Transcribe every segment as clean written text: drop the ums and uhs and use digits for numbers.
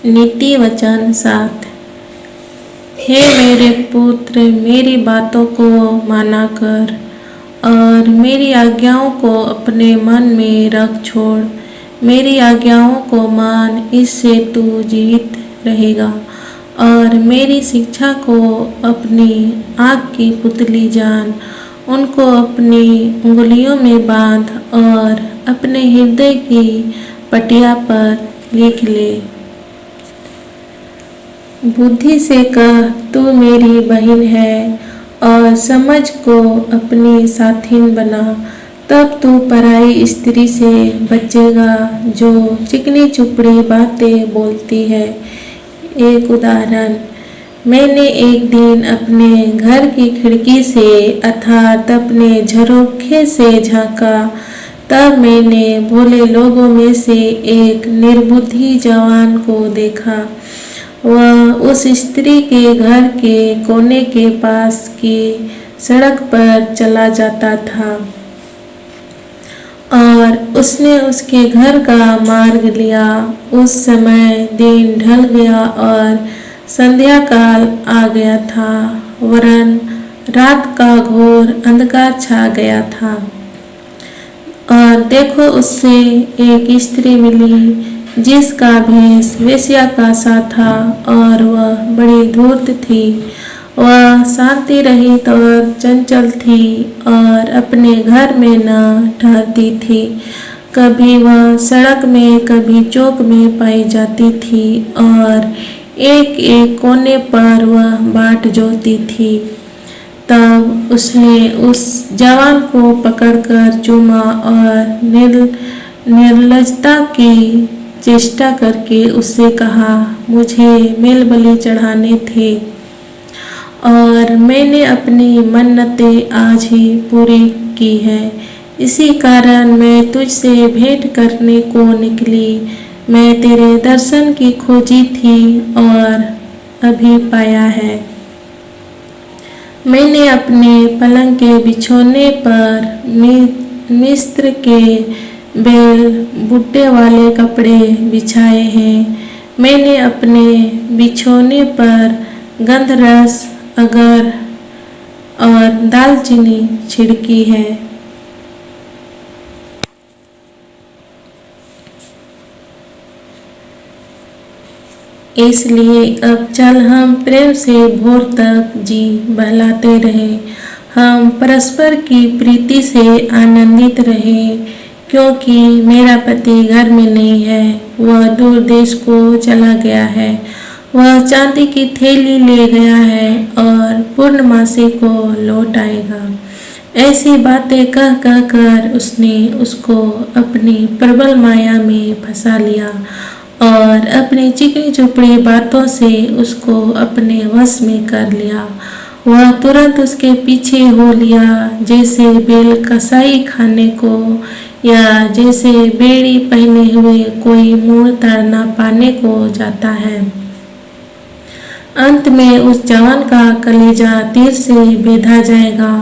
नीति वचन 7। हे मेरे पुत्र, मेरी बातों को माना कर और मेरी आज्ञाओं को अपने मन में रख छोड़। मेरी आज्ञाओं को मान, इससे तू जीवित रहेगा। और मेरी शिक्षा को अपनी आँख की पुतली जान, उनको अपनी उंगलियों में बांध और अपने हृदय की पटिया पर लिख ले। बुद्धि से कह, तू मेरी बहन है, और समझ को अपनी साथिन बना। तब तू पराई स्त्री से बचेगा जो चिकनी चुपड़ी बातें बोलती है। एक उदाहरण, मैंने एक दिन अपने घर की खिड़की से अर्थात अपने झरोखे से झांका। तब मैंने भोले लोगों में से एक निर्बुद्धि जवान को देखा। वह उस स्त्री के घर के कोने के पास की सड़क पर चला जाता था और उसने उसके घर का मार्ग लिया। उस समय दिन ढल गया और संध्या काल आ गया था, वरन रात का घोर अंधकार छा गया था। और देखो, उससे एक स्त्री मिली जिसका भेष वेश्या का सा था और वह बड़ी धूर्त थी। वह शांति रहित और चंचल थी और अपने घर में न ठहरती थी। कभी वह सड़क में, कभी चौक में पाई जाती थी और एक एक कोने पर वह बाट जोहती थी। तब उसने उस जवान को पकड़कर चूमा और निर्लजता की चेष्टा करके उससे कहा, मुझे मेल बलि चढ़ाने थे और मैंने अपनी मन्नतें आज ही पूरी की है। इसी कारण मैं तुझसे भेंट करने को निकली। मैं तेरे दर्शन की खोजी थी और अभी पाया है। मैंने अपने पलंग के बिछौने पर मिस्र के बेल बूटे वाले कपड़े बिछाए हैं। मैंने अपने बिछौने पर गंधरस, अगर और दालचीनी छिड़की है। इसलिए अब चल, हम प्रेम से भोर तक जी बहलाते रहे। हम परस्पर की प्रीति से आनंदित रहे, क्योंकि मेरा पति घर में नहीं है, वह दूर देश को चला गया है। वह चांदी की थैली ले गया है और पूर्णमासी को लौट आएगा। ऐसी बातें कह कह कर उसने उसको अपनी प्रबल माया में फंसा लिया और अपनी चिकनी चुपड़ी बातों से उसको अपने वश में कर लिया। वह तुरंत उसके पीछे हो लिया, जैसे बैल कसाई खाने को या जैसे बेड़ी पहने हुए कोई मूल तारना पाने को जाता है। अंत में उस जवान का कलेजा तीर से बेधा जाएगा।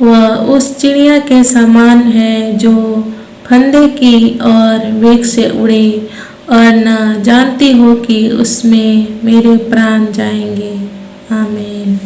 वह उस चिड़िया के समान है जो फंदे की और वेग से उड़े और न जानती हो कि उसमें मेरे प्राण जाएंगे। आमीन।